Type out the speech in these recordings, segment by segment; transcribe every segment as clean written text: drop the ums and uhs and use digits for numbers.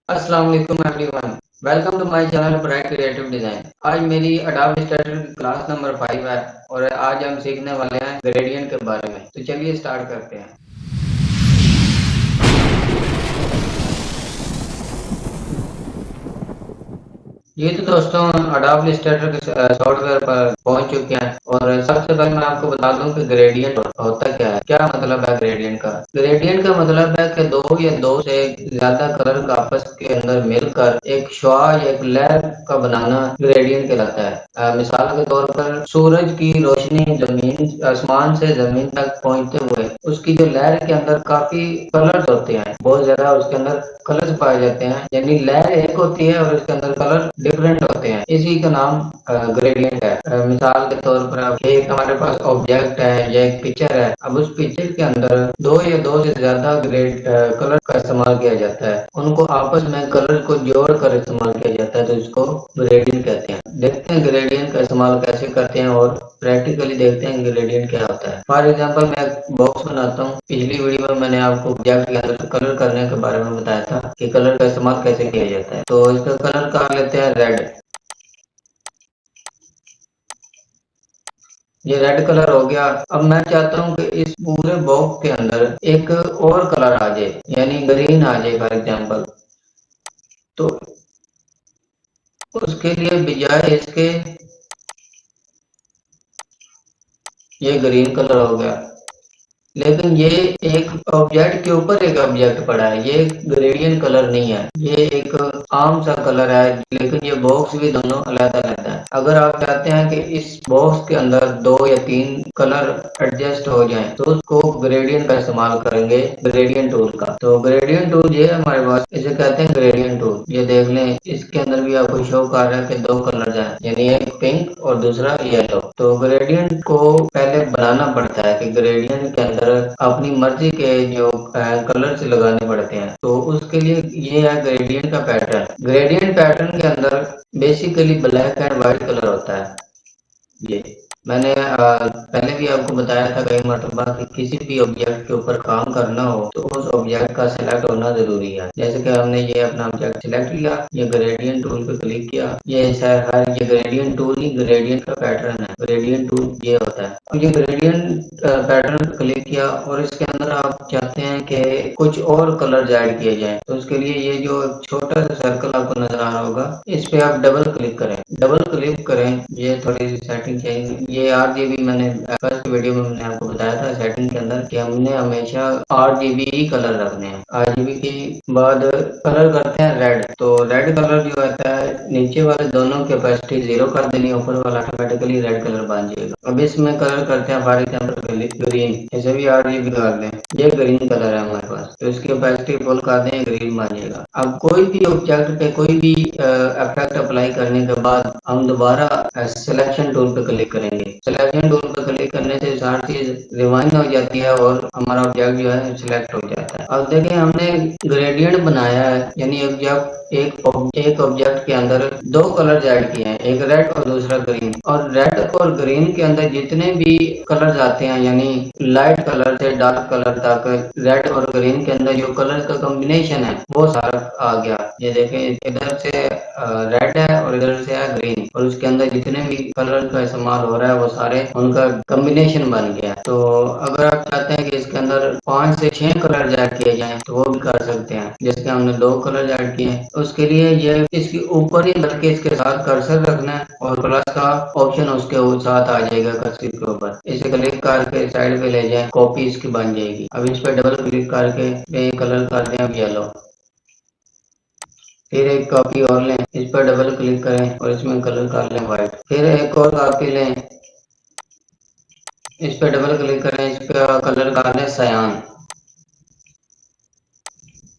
अस्सलाम वालेकुम everyone. Welcome to my channel bright creative design. आज मेरी अडोबे इलस्ट्रेटर की क्लास नंबर 5 है और आज हम सीखने वाले हैं ग्रेडियंट के बारे में। तो चलिए स्टार्ट करते हैं। ये तो दोस्तों अडोबे इलस्ट्रेटर के सॉफ्टवेयर पर पहुंच चुके हैं और सबसे पहले मैं आपको बता दूं कि ग्रेडियंट होता क्या है। क्या मतलब है ग्रेडियंट का? ग्रेडियंट का मतलब है कि दो या दो से ज्यादा कलर का आपस के अंदर मिलकर एक श्वा या एक लहर का बनाना ग्रेडियंट कहलाता है। मिसाल के तौर पर सूरज की रोशनी जमीन आसमान से जमीन तक पहुंचते हुए उसकी जो लहर के अंदर काफी कलर्स होते हैं, बहुत ज्यादा उसके अंदर कलर्स पाए जाते हैं, यानी लहर एक होती है और उसके अंदर कलर डिफरेंट होते हैं। इसी का नाम ग्रेडियंट है। मिसाल के तौर पर अब एक हमारे पास ऑब्जेक्ट है या एक पिक्चर है। अब उस पिक्चर के अंदर दो या दो से ज्यादा कलर का इस्तेमाल किया जाता है, उनको आपस में कलर को जोड़ कर इस्तेमाल किया जाता है, तो इसको ग्रेडियंट कहते हैं। देखते हैं ग्रेडियंट का इस्तेमाल कैसे करते हैं और प्रैक्टिकली देखते हैं ग्रेडियंट क्या होता है। फॉर एग्जांपल मैं एक बॉक्स बनाता हूँ। पिछली वीडियो में मैंने आपको ऑब्जेक्ट के अंदर कलर करने के बारे में बताया था कि कलर का इस्तेमाल कैसे किया जाता है। तो इसका कलर कर लेते हैं रेड। ये रेड कलर हो गया। अब मैं चाहता हूँ कि इस पूरे बॉक्स के अंदर एक और कलर आ जाए, यानी ग्रीन आ जाए फॉर एग्जांपल। तो उसके लिए बजाय इसके ये ग्रीन कलर हो गया, लेकिन ये एक ऑब्जेक्ट के ऊपर एक ऑब्जेक्ट पड़ा है, ये ग्रेडियंट कलर नहीं है, ये एक आम सा कलर है, लेकिन ये बॉक्स भी दोनों अलग अलग है। अगर आप चाहते हैं कि इस बॉक्स के अंदर दो या तीन कलर एडजस्ट हो जाएं, तो उसको ग्रेडियंट का इस्तेमाल करेंगे, ग्रेडियंट टूल का। तो ग्रेडियंट टूल ये है हमारे पास, इसे कहते हैं ग्रेडियंट टूल। ये देख लें, इसके अंदर भी आपको शो कर रहा है कि दो कलर हैं, यानी एक पिंक और दूसरा येलो। तो ग्रेडियंट को पहले बनाना पड़ता है कि ग्रेडियंट के अंदर अपनी मर्जी के जो कलर्स लगाने पड़ते हैं। तो उसके लिए ये है ग्रेडियंट का पैटर्न। ग्रेडियंट पैटर्न के अंदर basically black and white colour होता है। ये मैंने पहले भी आपको बताया था कई मरतबा कि किसी भी ऑब्जेक्ट के ऊपर काम करना हो तो उस ऑब्जेक्ट का सिलेक्ट होना जरूरी है। जैसे कि हमने ये अपना ऑब्जेक्ट सिलेक्ट किया, ये ग्रेडियंट टूल पे क्लिक किया, ये ग्रेडियंट टूल ही ग्रेडियंट का पैटर्न है। ग्रेडियंट टूल ये होता है। अब ये ग्रेडियंट पैटर्न पे क्लिक किया और इसके अंदर आप चाहते हैं कि कुछ और कलर ऐड किए जाए, तो उसके लिए ये जो छोटा सा सर्कल आपको नजर आ रहा होगा, इस पे आप डबल क्लिक करें। डबल क्लिक करें, ये थोड़ी सी सेटिंग चाहिए। ये आरजीबी मैंने फर्स्ट वीडियो में मैंने आपको बताया था सेटिंग के अंदर कि हमने हमेशा आरजीबी ही कलर रखने हैं। आरजीबी के बाद कलर करते हैं रेड। तो रेड कलर जो होता है, नीचे वाले दोनों की कैपेसिटी 0 कर देनी, ऊपर वाला ऑटोमेटिकली रेड कलर बन जाएगा। अब इसमें कलर करते हैं फॉर एग्जाम्पल ग्रीन, इसे भी आरजीबी कर दें, ये ग्रीन कलर है हमारे पास, तो इसकी कैपेसिटी फुल कर दें, ग्रीन बन जाएगा। अब कोई भी ऑब्जेक्ट पे कोई भी इफेक्ट अप्लाई करने के बाद हम दोबारा सिलेक्शन टूल पे क्लिक करेंगे। सिलेक्शन टूल पे क्लिक करने से सारी चीज रिवाइंड हो जाती है और हमारा ऑब्जेक्ट जो है सिलेक्ट हो जाता है। अब देखिए हमने ग्रेडियंट बनाया है, यानी एक ऑब्जेक्ट के अंदर दो कलर ऐड किए हैं, एक रेड और दूसरा ग्रीन। और रेड और ग्रीन के अंदर जितने भी कलर्स आते हैं, यानी लाइट कलर से डार्क कलर तक, रेड और ग्रीन के अंदर जो कलर का कॉम्बिनेशन है वो सारा आ गया। ये देखें, इधर से रेड है और इधर से है ग्रीन, और उसके अंदर जितने भी कलर का इस्तेमाल हो रहा है वो सारे उनका कॉम्बिनेशन बन गया। तो अगर आप चाहते हैं कि इसके अंदर 5 से 6 कलर ऐड किए जाएं तो वो भी कर सकते हैं। जैसे हमने दो कलर ऐड किए हैं, उसके लिए ये इसके ऊपर ही बल्कि इसके साथ कर्सर रखना है और प्लस का ऑप्शन उसके साथ आ जाएगा कर्सर के ऊपर। इसे क्लिक करके साइड पे ले जाएं, कॉपी इसकी बन जाएगी। अब इस पर डबल क्लिक करके ये कलर कर दें अब येलो। फिर एक कॉपी और लें, इस पर डबल क्लिक करें और इसमें कलर कर लें व्हाइट। फिर एक और कॉपी लें, इस पर डबल क्लिक करें, इस पर कलर कर लें सयान।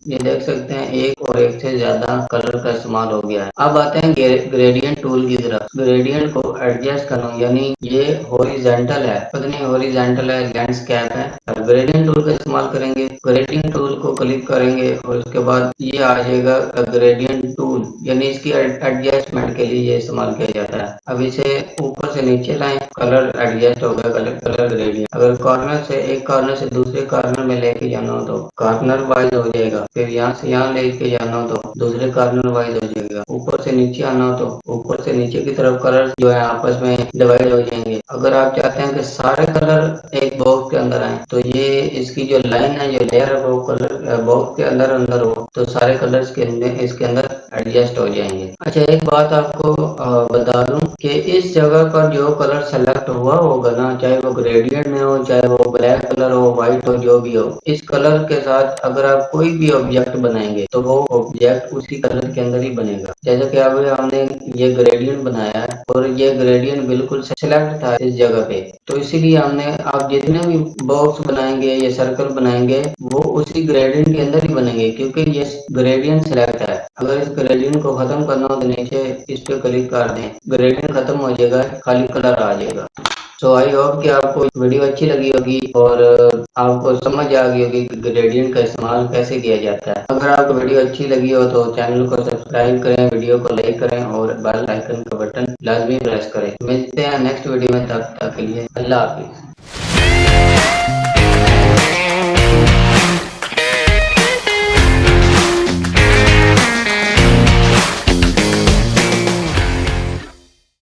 ये देख सकते हैं एक और एक से ज्यादा कलर का इस्तेमाल हो गया है। अब आते हैं ग्रेडियंट टूल की तरफ। ग्रेडियंट को एडजस्ट करना, यानी ये हॉरिजॉन्टल है, पता हॉरिजॉन्टल है लैंडस्केप है। अब ग्रेडियंट टूल का इस्तेमाल करेंगे, ग्रेडियंट टूल को क्लिक करेंगे और उसके बाद ये आ जाएगा ग्रेडियंट टूल, यानी इसकी एडजस्टमेंट के लिए ये इस्तेमाल किया जाता है। अब इसे ऊपर से नीचे लाएं, कलर एडजस्ट होगा, कलर कलर ग्रेडियंट। अगर कॉर्नर से एक कॉर्नर से दूसरे कॉर्नर में लेके जाना हो तो कॉर्नर वाइज हो जाएगा। फिर यहाँ से यहाँ लेके जाना हो तो दूसरे कार्नर वाइज हो जाएगा। ऊपर से नीचे आना हो तो ऊपर से नीचे की तरफ कलर जो है आपस में डिवाइड हो जाएंगे। अगर आप चाहते हैं कि सारे कलर एक बॉक्स के अंदर आए तो ये इसकी जो लाइन है, जो लेयर है, वो कलर बॉक्स के अंदर अंदर हो तो सारे कलर्स के अंदर इसके अंदर एडजस्ट हो जाएंगे। अच्छा, एक बात आपको बता दूं कि इस जगह पर जो कलर सेलेक्ट हुआ होगा ना, चाहे वो ग्रेडियंट में हो, चाहे वो ब्लैक कलर हो, व्हाइट हो, जो भी हो, इस कलर के साथ अगर आप कोई भी ऑब्जेक्ट बनाएंगे तो वो ऑब्जेक्ट उसी कलर के अंदर ही बनेगा। जैसे कि अभी हमने ये ग्रेडियंट बनाया है और ये ग्रेडियंट बिल्कुल सेलेक्ट था इस जगह पे, तो इसीलिए हमने, आप जितने भी बॉक्स बनाएंगे या सर्कल बनाएंगे वो उसी ग्रेडियंट के अंदर ही बनेंगे, क्योंकि ये ग्रेडियंट सेलेक्ट है। अगर इस ग्रेडियंट को खत्म करना हो तो नीचे इस पे क्लिक कर दें, ग्रेडियंट खत्म हो जाएगा, खाली कलर आ जाएगा। सो आई होप कि आपको वीडियो अच्छी लगी होगी और आपको समझ आ गई होगी कि ग्रेडियंट का इस्तेमाल कैसे किया जाता है। अगर आपको वीडियो अच्छी लगी हो तो चैनल को सब्सक्राइब करें, वीडियो को लाइक करें और बेल आइकन का बटन लाजमी प्रेस करें। मिलते हैं नेक्स्ट वीडियो में, तब तक के लिए अल्लाह हाफिज।